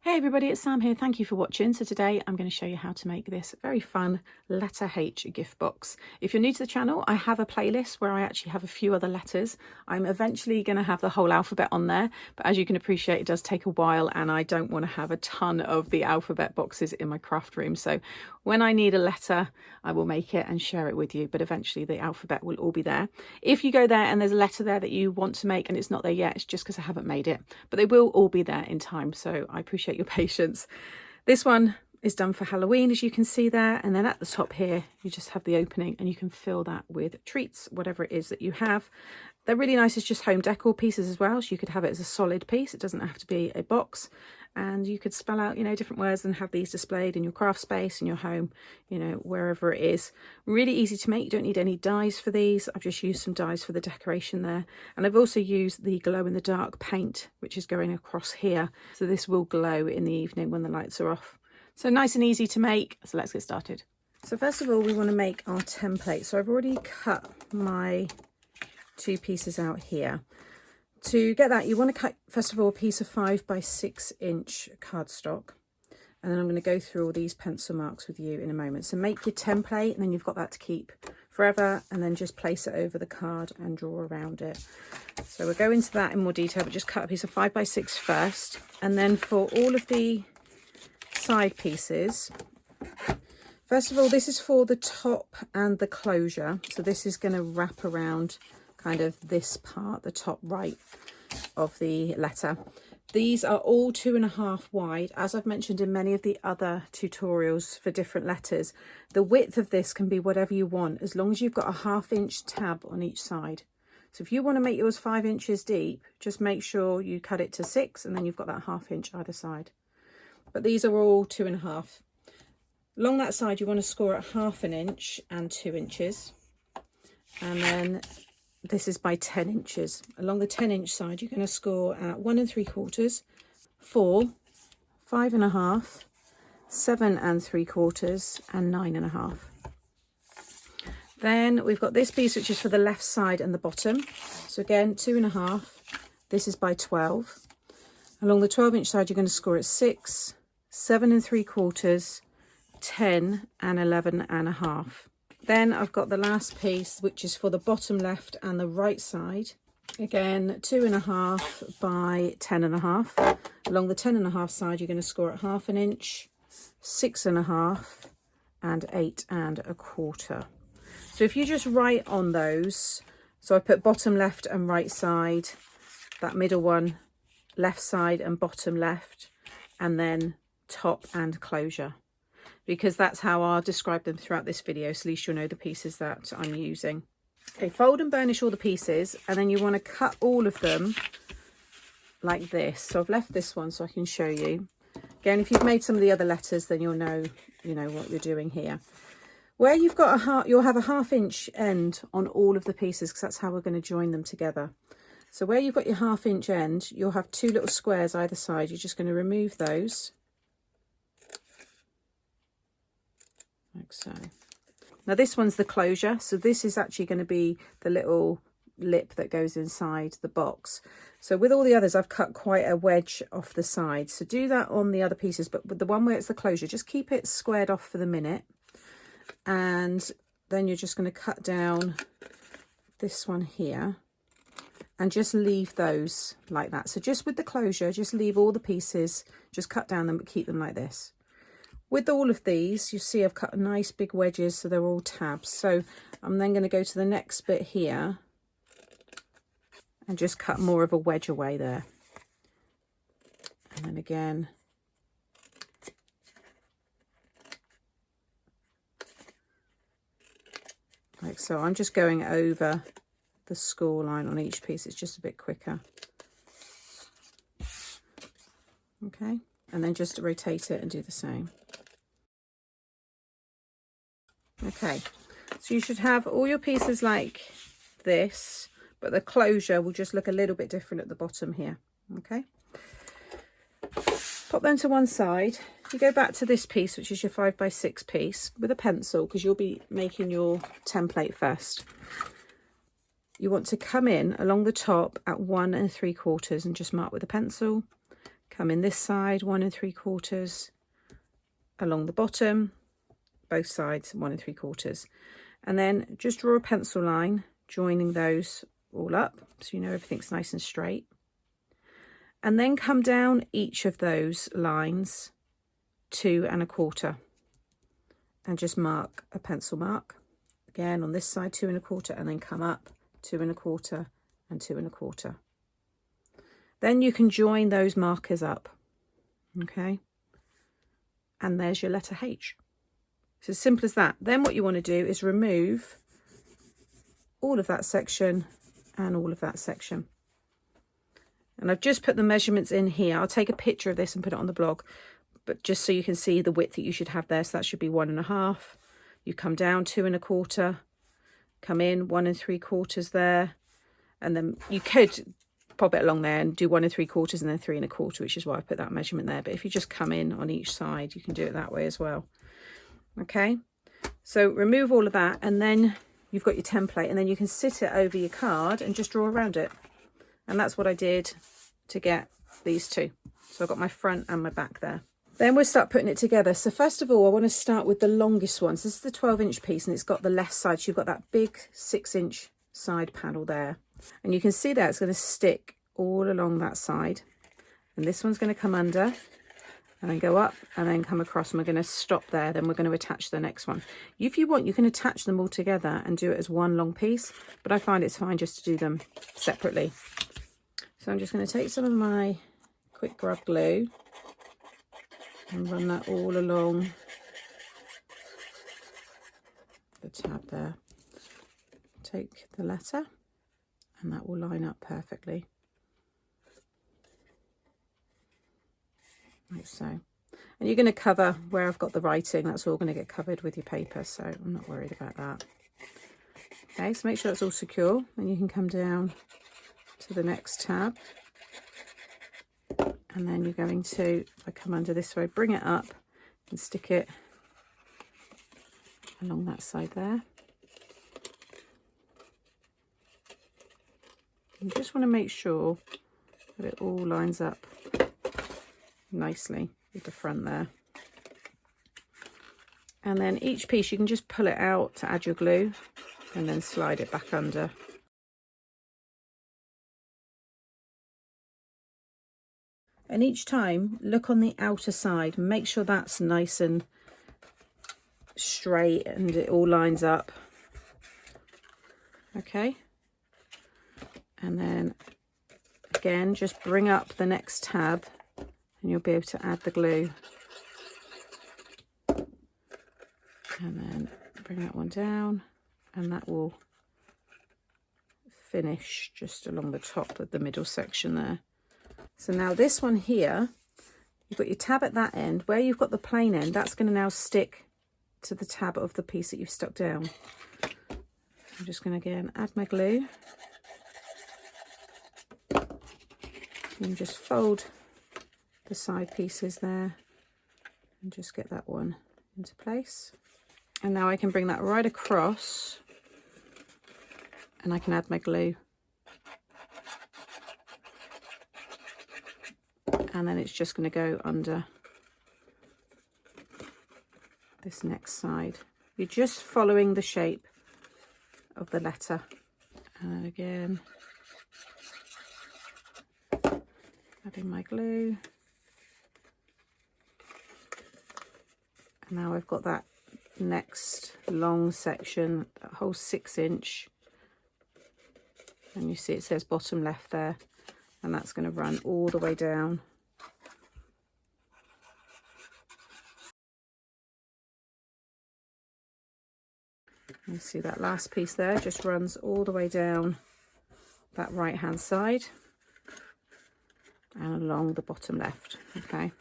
Hey everybody, it's Sam here. Thank you for watching. So today I'm going to show you how to make this very fun letter H gift box. If you're new to the channel, I have a playlist where I actually have a few other letters. I'm eventually going to have the whole alphabet on there, but as you can appreciate, it does take a while and I don't want to have a ton of the alphabet boxes in my craft room. So when I need a letter, I will make it and share it with you, but eventually the alphabet will all be there. If you go there and there's a letter there that you want to make and it's not there yet, it's just because I haven't made it, but they will all be there in time. So I appreciate your patience. This one is done for Halloween, as you can see there, and then at the top here you just have the opening and you can fill that with treats, whatever it is that you have. They're really nice as just home decor pieces as well, so you could have it as a solid piece. It doesn't have to be a box, and you could spell out, different words and have these displayed in your craft space, in your home, wherever it is. Really easy to make. You don't need any dies for these. I've just used some dies for the decoration there, and I've also used the glow in the dark paint, which is going across here, so this will glow in the evening when the lights are off. So nice and easy to make. So let's get started. So first of all, we want to make our template. So I've already cut my two pieces out here. To get that, you want to cut first of all a piece of 5 by 6 inch cardstock, and then I'm going to go through all these pencil marks with you in a moment. So make your template, and then you've got that to keep forever, and then just place it over the card and draw around it. So we'll go into that in more detail, but just cut a piece of 5 by 6 first, and then for all of the side pieces, first of all, this is for the top and the closure, so this is going to wrap around kind of this part, the top right of the letter. These are all 2.5 wide. As I've mentioned in many of the other tutorials for different letters, the width of this can be whatever you want, as long as you've got a 1/2 inch tab on each side. So if you want to make yours 5 inches deep, just make sure you cut it to 6, and then you've got that 1/2 inch either side. But these are all 2.5. Along that side, you want to score at 1/2 inch and 2 inches. And then this is by 10 inches. Along the 10 inch side, you're going to score at 1 3/4, 4, 5.5, 7 3/4, and 9.5. Then we've got this piece, which is for the left side and the bottom. So again, 2.5. This is by 12. Along the 12 inch side, you're going to score at 6, 7 3/4, 10, and 11.5. Then I've got the last piece, which is for the bottom left and the right side. Again, 2.5 by 10.5. Along the 10.5 side, you're going to score at 1/2 inch, 6.5, and 8.25. So if you just write on those, so I put bottom left and right side, that middle one, left side and bottom left, and then top and closure, because that's how I'll describe them throughout this video, so at least you'll know the pieces that I'm using. Okay, fold and burnish all the pieces, and then you want to cut all of them like this. So I've left this one so I can show you. Again, if you've made some of the other letters, then you'll know, what you're doing here. Where you've got you'll have a 1/2 inch end on all of the pieces, because that's how we're going to join them together. So where you've got your 1/2 inch end, you'll have 2 little squares either side. You're just going to remove those. Like so. Now this one's the closure, so this is actually going to be the little lip that goes inside the box. So with all the others, I've cut quite a wedge off the side, so do that on the other pieces, but with the one where it's the closure, just keep it squared off for the minute, and then you're just going to cut down this one here and just leave those like that. So just with the closure, just leave all the pieces, just cut down them, but keep them like this. With all of these, you see I've cut nice big wedges, so they're all tabs. So I'm then going to go to the next bit here and just cut more of a wedge away there. And then again, like so. I'm just going over the score line on each piece. It's just a bit quicker. Okay, and then just rotate it and do the same. Okay, so you should have all your pieces like this, but the closure will just look a little bit different at the bottom here. Okay, pop them to one side. You go back to this piece, which is your 5 by 6 piece, with a pencil, because you'll be making your template first. You want to come in along the top at 1 3/4 and just mark with a pencil. come in this side 1 3/4 along the bottom, both sides 1 3/4, and then just draw a pencil line joining those all up so you know everything's nice and straight, and then come down each of those lines 2 1/4 and just mark a pencil mark again on this side 2 1/4, and then come up 2 1/4 and 2 1/4. Then you can join those markers up, okay, and there's your letter H. It's as simple as that. Then what you want to do is remove all of that section and all of that section. And I've just put the measurements in here. I'll take a picture of this and put it on the blog, but just so you can see the width that you should have there. So that should be 1 1/2. You come down 2 1/4, come in 1 3/4 there, and then you could pop it along there and do 1 3/4 and then 3 1/4, which is why I put that measurement there. But if you just come in on each side, you can do it that way as well. Okay, so remove all of that, and then you've got your template, and then you can sit it over your card and just draw around it. And that's what I did to get these two. So I've got my front and my back there. Then we'll start putting it together. So first of all, I want to start with the longest one. So this is the 12-inch piece, and it's got the left side. So you've got that big 6-inch side panel there. And you can see that it's going to stick all along that side. And this one's going to come under and then go up and then come across. And we're going to stop there. Then we're going to attach the next one. If you want, you can attach them all together and do it as one long piece. But I find it's fine just to do them separately. So I'm just going to take some of my quick grub glue and run that all along the tab there. Take the letter and that will line up perfectly, like so. And you're going to cover where I've got the writing. That's all going to get covered with your paper, so I'm not worried about that. Okay, so make sure it's all secure, and you can come down to the next tab, and then you're going to, if I come under this way, bring it up and stick it along that side there. You just want to make sure that it all lines up nicely with the front there. And then each piece you can just pull it out to add your glue and then slide it back under. And each time, look on the outer side, make sure that's nice and straight and it all lines up. Okay. And then again, just bring up the next tab and you'll be able to add the glue. And then bring that one down, and that will finish just along the top of the middle section there. So now this one here, you've got your tab at that end. Where you've got the plain end, that's going to now stick to the tab of the piece that you've stuck down. I'm just going to again add my glue. And just fold the side pieces there and just get that one into place. And now I can bring that right across and I can add my glue. And then it's just going to go under this next side. You're just following the shape of the letter. And again, adding my glue. And now I've got that next long section, that whole 6-inch. And you see it says bottom left there. And that's going to run all the way down. You see that last piece there just runs all the way down that right hand side and along the bottom left. Okay.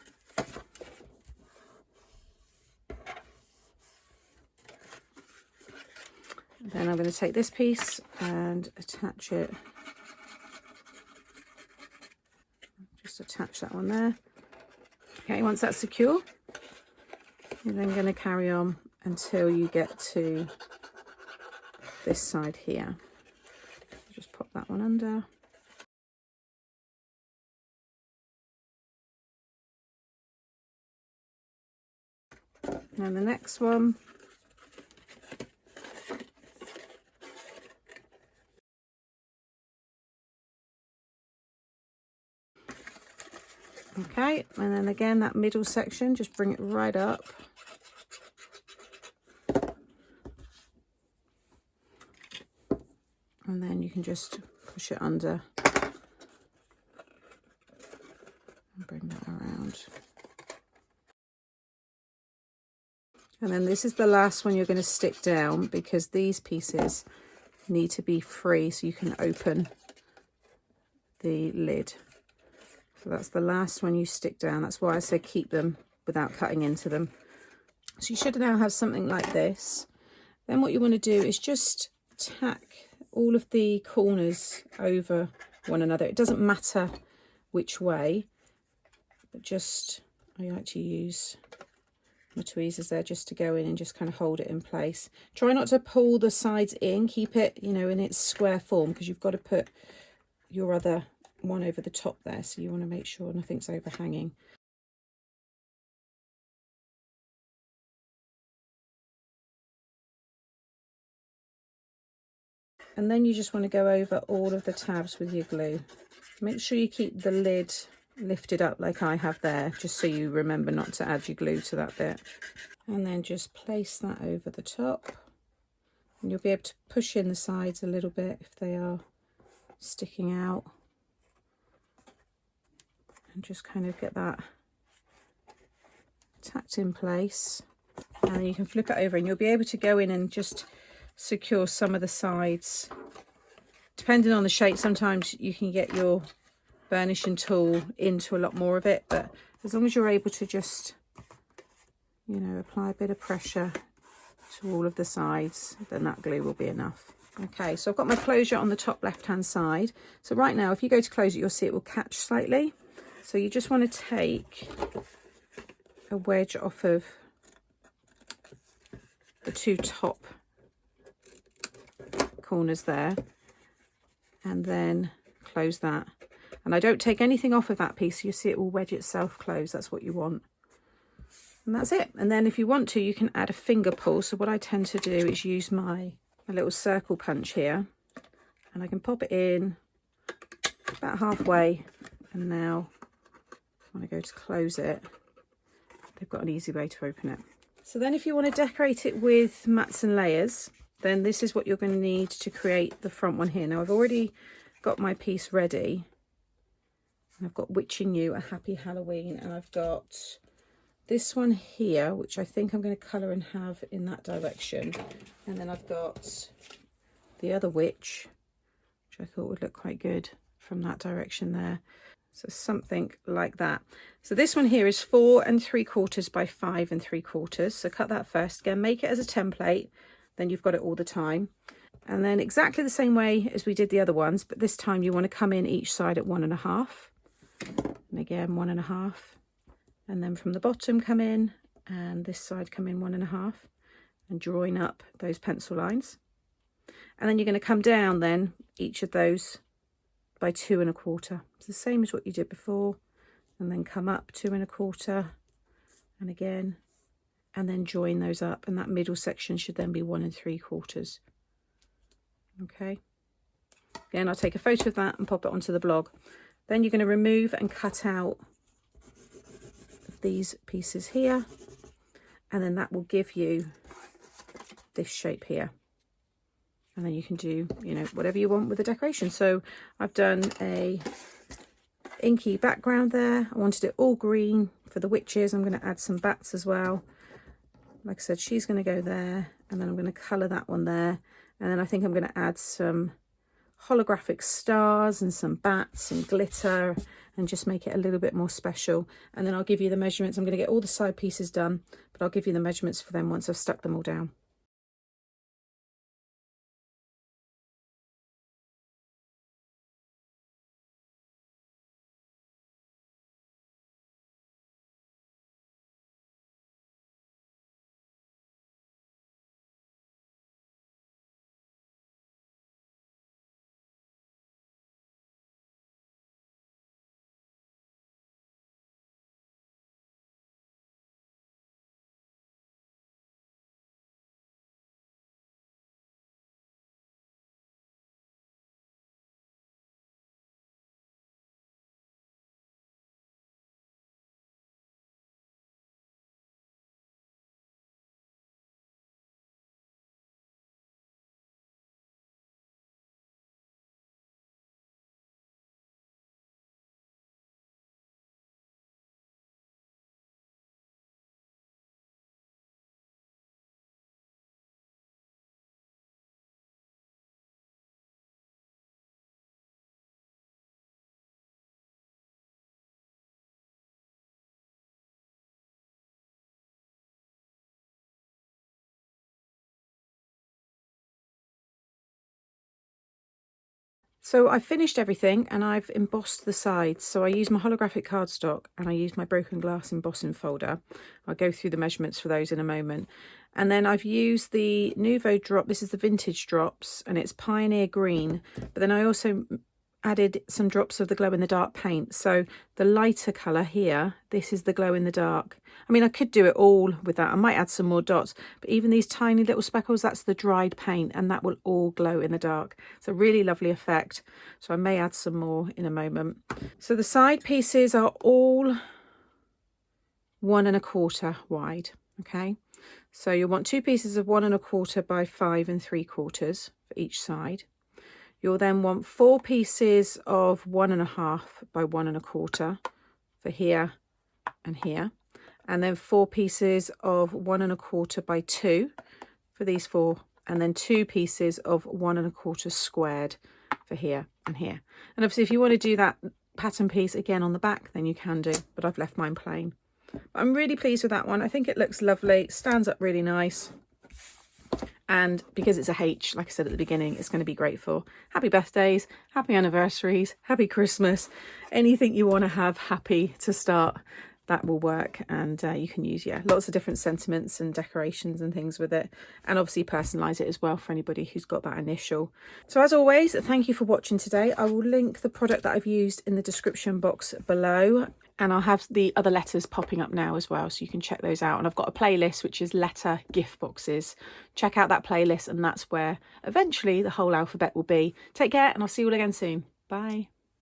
Then I'm going to take this piece and attach it. Just attach that one there. Okay, once that's secure, you're then going to carry on until you get to this side here. Just pop that one under. And the next one. Okay, and then again that middle section, just bring it right up. And then you can just push it under and bring that around. And then this is the last one you're going to stick down, because these pieces need to be free so you can open the lid. So that's the last one you stick down. That's why I said keep them without cutting into them. So you should now have something like this. Then what you want to do is just tack all of the corners over one another. It doesn't matter which way, but just, I like to use my tweezers there just to go in and just kind of hold it in place. Try not to pull the sides in, keep it, you know, in its square form, because you've got to put your other one over the top there, so you want to make sure nothing's overhanging. And then you just want to go over all of the tabs with your glue. Make sure you keep the lid lifted up like I have there, just so you remember not to add your glue to that bit. And then just place that over the top. And you'll be able to push in the sides a little bit if they are sticking out. And just kind of get that tacked in place. And then you can flip it over and you'll be able to go in and just secure some of the sides. Depending on the shape, sometimes you can get your burnishing tool into a lot more of it, but as long as you're able to just, you know, apply a bit of pressure to all of the sides, then that glue will be enough. Okay, so I've got my closure on the top left hand side. So right now, if you go to close it, you'll see it will catch slightly. So you just want to take a wedge off of the two top corners there, and then close that. And I don't take anything off of that piece, so you see it will wedge itself closed. That's what you want. And that's it. And then if you want to, you can add a finger pull. So what I tend to do is use my little circle punch here, and I can pop it in about halfway. And now when I go to close it, they've got an easy way to open it. So then if you want to decorate it with mats and layers, then this is what you're going to need to create the front one here. Now I've already got my piece ready. I've got Witching You, a Happy Halloween, and I've got this one here, which I think I'm going to colour and have in that direction. And then I've got the other witch, which I thought would look quite good from that direction there. So something like that. So this one here is 4 3/4 by 5 3/4. So cut that first. Again, make it as a template, then you've got it all the time. And then exactly the same way as we did the other ones, but this time you want to come in each side at 1 1/2. And again, 1 1/2. And then from the bottom come in, and this side come in 1 1/2, and join up those pencil lines. And then you're going to come down then each of those by 2 1/4. It's the same as what you did before, and then come up 2 1/4, and again, and then join those up, and that middle section should then be 1 3/4. Okay, again, I'll take a photo of that and pop it onto the blog. Then you're going to remove and cut out these pieces here, and then that will give you this shape here. And then you can do, you know, whatever you want with the decoration. So I've done a inky background there. I wanted it all green for the witches. I'm going to add some bats as well. Like I said, she's going to go there, and then I'm going to colour that one there. And then I think I'm going to add some holographic stars and some bats and glitter, and just make it a little bit more special. And then I'll give you the measurements. I'm going to get all the side pieces done, but I'll give you the measurements for them once I've stuck them all down. So I finished everything and I've embossed the sides. So I used my holographic cardstock and I used my broken glass embossing folder. I'll go through the measurements for those in a moment. And then I've used the Nouveau drop. This is the vintage drops and it's Pioneer Green. But then I also added some drops of the glow in the dark paint. So the lighter colour here, this is the glow in the dark. I mean, I could do it all with that. I might add some more dots, but even these tiny little speckles, that's the dried paint and that will all glow in the dark. It's a really lovely effect. So I may add some more in a moment. So the side pieces are all 1 1/4 wide. Okay. So you'll want 2 pieces of 1 1/4 by 5 3/4 for each side. You'll then want 4 pieces of 1 1/2 by 1 1/4 for here and here. And then 4 pieces of 1 1/4 by 2 for these 4. And then 2 pieces of 1 1/4 squared for here and here. And obviously if you want to do that pattern piece again on the back, then you can do, but I've left mine plain. But I'm really pleased with that one. I think it looks lovely. It stands up really nice. And because it's a H, like I said at the beginning, it's going to be great for happy birthdays, happy anniversaries, happy Christmas, anything you want to have happy to start, that will work. And you can use, lots of different sentiments and decorations and things with it. And obviously personalise it as well for anybody who's got that initial. So as always, thank you for watching today. I will link the product that I've used in the description box below. And I'll have the other letters popping up now as well, so you can check those out. And I've got a playlist, which is letter gift boxes. Check out that playlist, and that's where eventually the whole alphabet will be. Take care, and I'll see you all again soon. Bye.